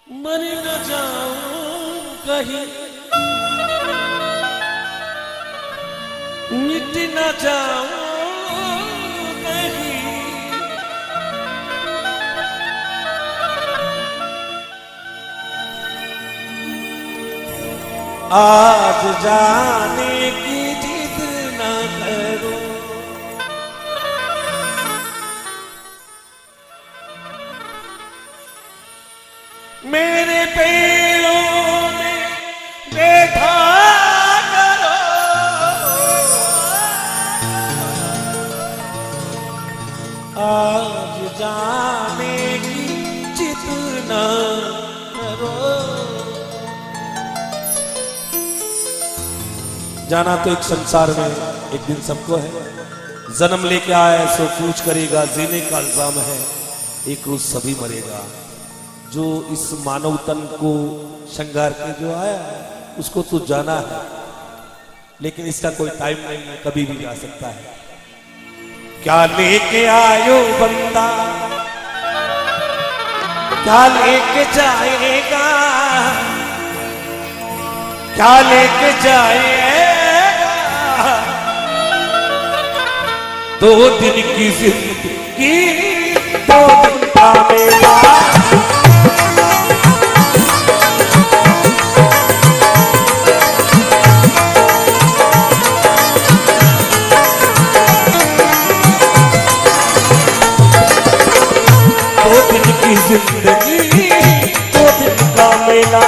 मर न जाऊं कहीं, मिट न जाऊं कहीं, आज जाने की जिद न करूं। मेरे पैरों में बैठा करो, आज जाने की जिद न करो। जाना तो एक संसार में एक दिन सबको है, जन्म लेके आया सो पूछ करेगा, जीने का इल्जाम है एक रोज सभी मरेगा। जो इस मानव तन को श्रृंगार के जो आया है उसको तो जाना है, लेकिन इसका कोई टाइम नहीं है, कभी भी जा सकता है। क्या लेके आयो बंदा, क्या लेके जाएगा, क्या लेके जाएगा। दो दिन की जिंदगी, दो दिन का मेला। दो दिन की जिंदगी, दो दिन का मेला।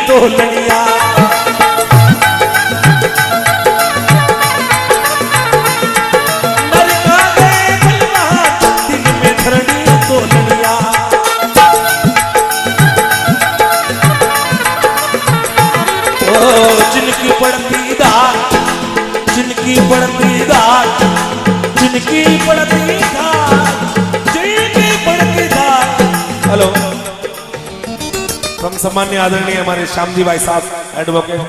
तोलनिया मरका गए बलवान, दिन में धरनी तोलनिया। ओ जिनकी पड़ती दात, जिनकी पड़ती दात, जिनकी पड़ती दात, जिनकी पड़ती दात। हेलो, हम सम्मान्य आदरणीय हमारे श्याम जी भाई साहब एडवोकेट,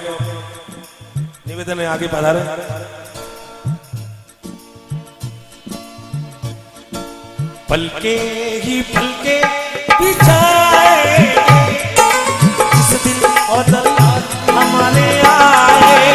निवेदन है आगे पधारे। पलके ही पलके बिछाए, जिस दिन और हमारे आए।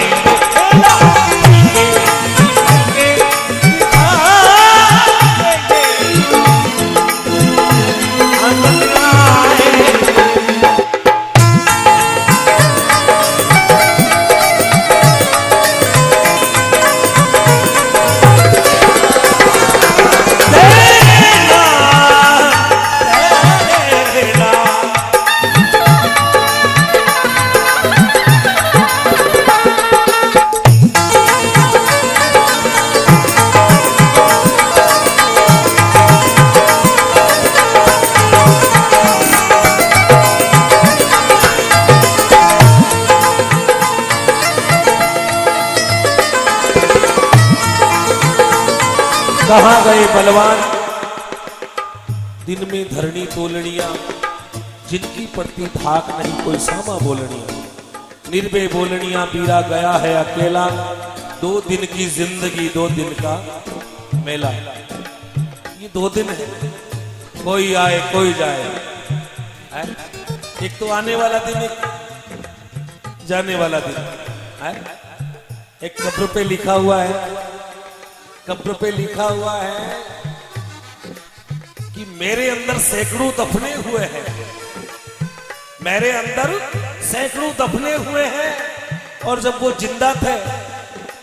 कहाँ गए बलवान, दिन में धरनी तोलनिया, जिनकी पड़ती धाक नहीं कोई सामा बोलनिया। निर्भय बोलनिया बीरा गया है अकेला, दो दिन की जिंदगी दो दिन का मेला। ये दो दिन है, कोई आए कोई जाए। एक तो आने वाला दिन, एक जाने वाला दिन। एक कब्र पे लिखा हुआ है, कब्र पे लिखा हुआ है कि मेरे अंदर सैकड़ों दफने हुए हैं, मेरे अंदर सैकड़ों दफने हुए हैं। और जब वो जिंदा थे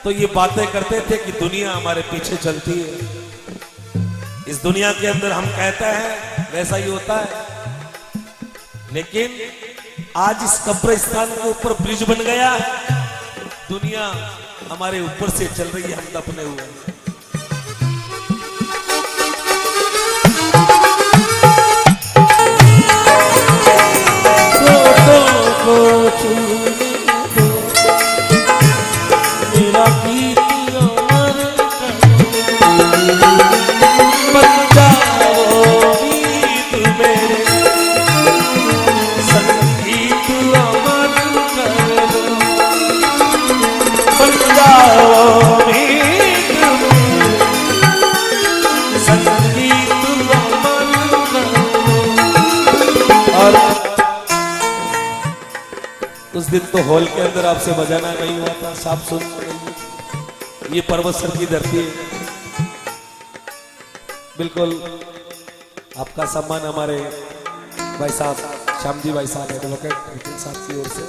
तो ये बातें करते थे कि दुनिया हमारे पीछे चलती है, इस दुनिया के अंदर हम कहते हैं वैसा ही होता है। लेकिन आज इस कब्रिस्तान के ऊपर ब्रिज बन गया है, दुनिया हमारे ऊपर से चल रही है, हम दफने हुए हैं। मेरा गीत अमर बन जाओ गीत मेरे, संगीत अमर कर दो। बन जाओ गीत मेरे, संगीत अमर कर दो। और उस दिन तो हॉल के अंदर आपसे बजाना नहीं हुआ था, साफ सुन ये पर्वतसर की धरती है। बिल्कुल आपका सम्मान हमारे भाई साहब श्याम जी भाई साहब एडवोकेट साहब की ओर से।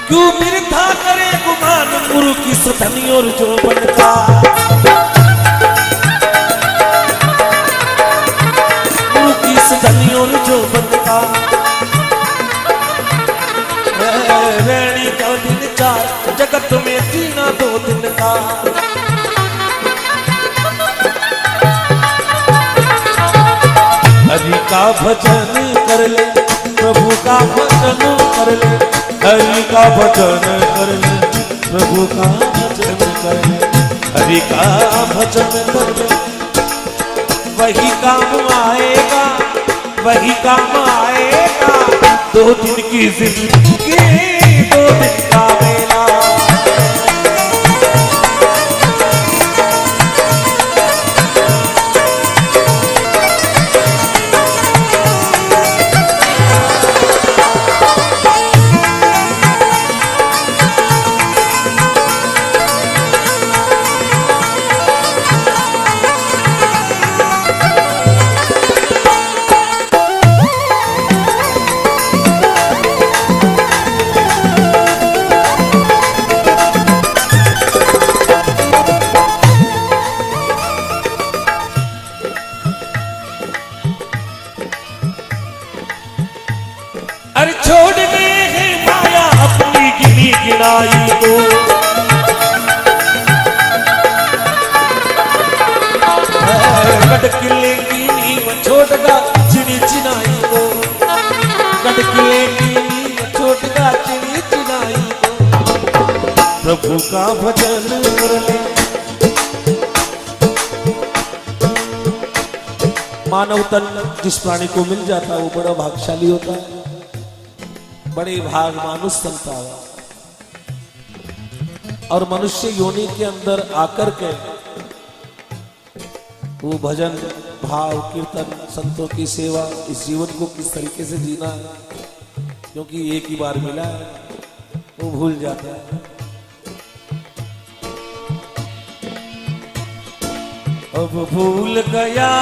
क्यों बिरथा करे गुमान गुरु की सुधनी और जो बनता, गुरु की सुधनी और जो बनता। रहनी का दिन चार जगत में जीना 2 दिन का। हरि का भजन कर ले, प्रभु का भजन कर ले, हरि का भजन कर ले, प्रभु का भजन कर ले, हरि का भजन कर ले। वही काम आएगा, वही काम आएगा। 2 दिन की जिंदगी 2 दिन का मेला। अरे छोड़ गए हैं माया अपनी गिनी गिनाई को। गढ़ किले की नींव छोड़गा चिड़ी चिनाई को, गढ़ किले की नींव छोड़गा चिड़ी चिनाई को। प्रभु का भजन कर ले। मानव तन जिस प्राणी को मिल जाता है वो बड़ा भाग्यशाली होता है, बड़े भाग मानुष संता है। और मनुष्य योनि के अंदर आकर के वो भजन भाव कीर्तन संतों की सेवा इस जीवन को किस तरीके से जीना है, क्योंकि एक ही बार मिला है, वो भूल जाता है। अब भूल गया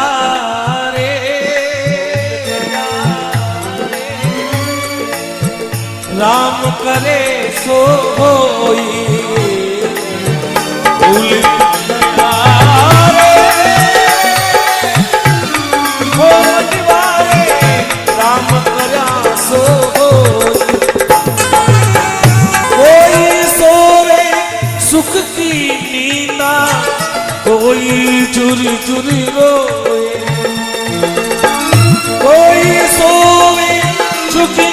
रे राम करे सो होई, भूल गया रे वो निवारे राम करा सो होई। कोई सोवे सुख की नींदा, कोई चुरी चुरी रोए, कोई सोए चुकी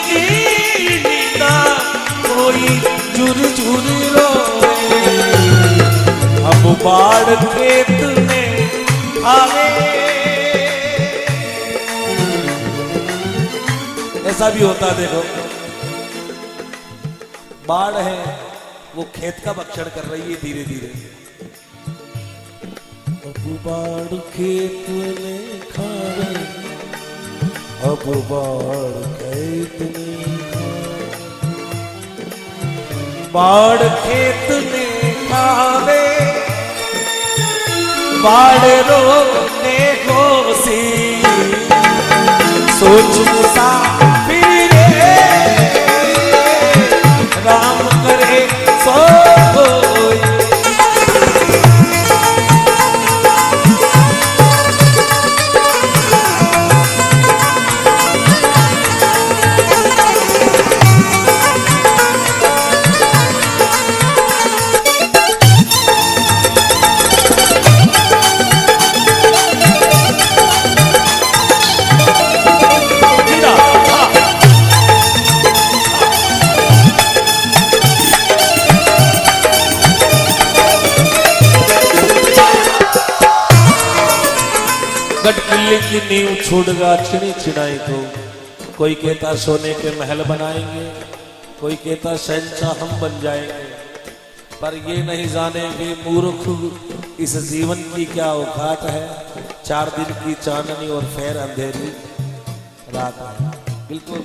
नींदा, कोई चुरी चुरी रोए। अब बाढ़ खेत में आवे, ऐसा भी होता है। देखो बाढ़ है, वो खेत का भक्षण कर रही है धीरे धीरे। अब बाढ़ खेत में खावे, अब बाढ़ खेत में खावे, बाढ़ खेत में खावे, बाढ़ रोने को सी सोच मुसाफिर रे, राम करे सो कोई। गढ़ किले की नींव छोड़गा चिड़ी चिड़ाई को, कोई कहता सोने के महल बनाएंगे, कोई कहता शहंशाह हम बन जाएंगे, पर ये नहीं जानेंगे मूर्ख इस जीवन की क्या औकात है। 4 दिन की चांदनी और फेर अंधेरी रात है। बिल्कुल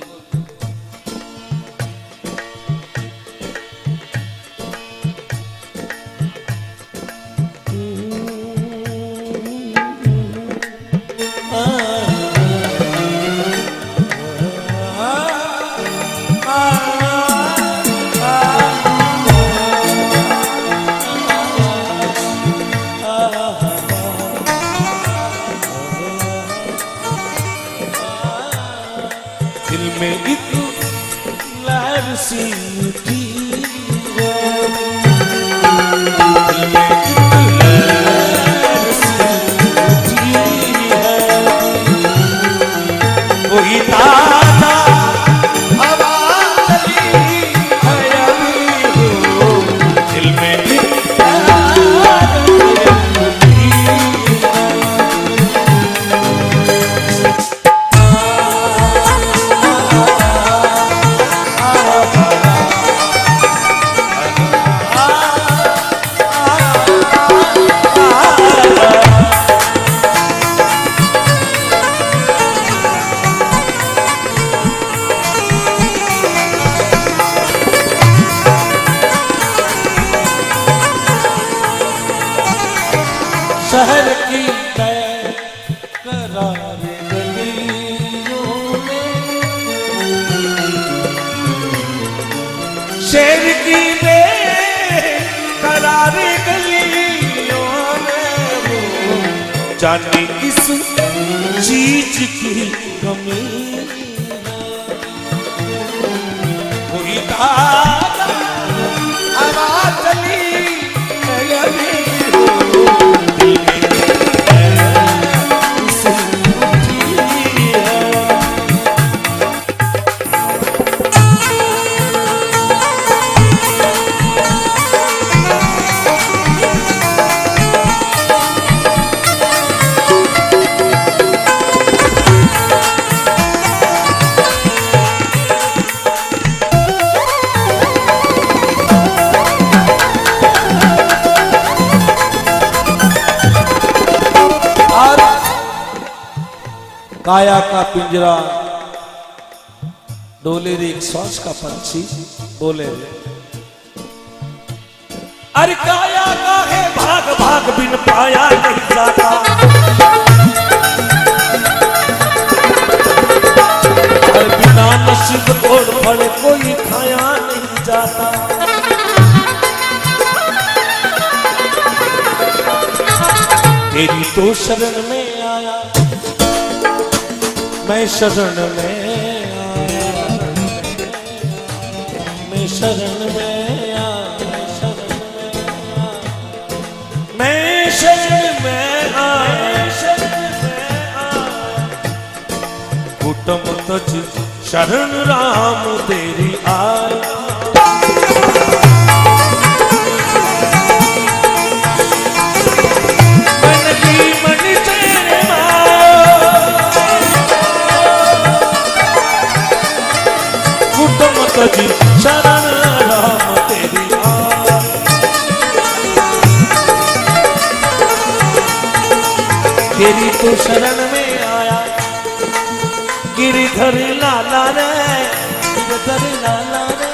दिल में एक लहर सी उठी है, दिल में एक लहर सी उठी है, वही ताजा हवा चली है अभी हो, दिल में एक लहर उठी है। शहर की तय करार गलियों में, शहर की करार गलियों में, वो जाने किस चीज की कमी है, कोई ताजा हवा चली है अभी हो, काया का पिंजरा डोले रे एक श्वास का पंछी बोले रे, अरे काया का है भाग भाग बिन पाया नहीं जाता, अरे बिना नसीब तोड़ फड़े कोई खाया नहीं जाता। तेरी तो शरण में आया, मैं शरण में आया, मैं शरण में आया, मैं शरण में आया। कुटुम तुझ शरण राम तेरी आया। मन की मन तेरे कुटुम तुझ शरण राम तेरी आया। तेरी तो शरण में आया गिरधर लाला रे, गिरधर लाला रे,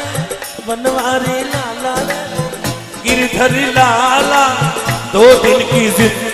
बनवारी लाला रे, गिरधर लाला 2 दिन की जिंदगी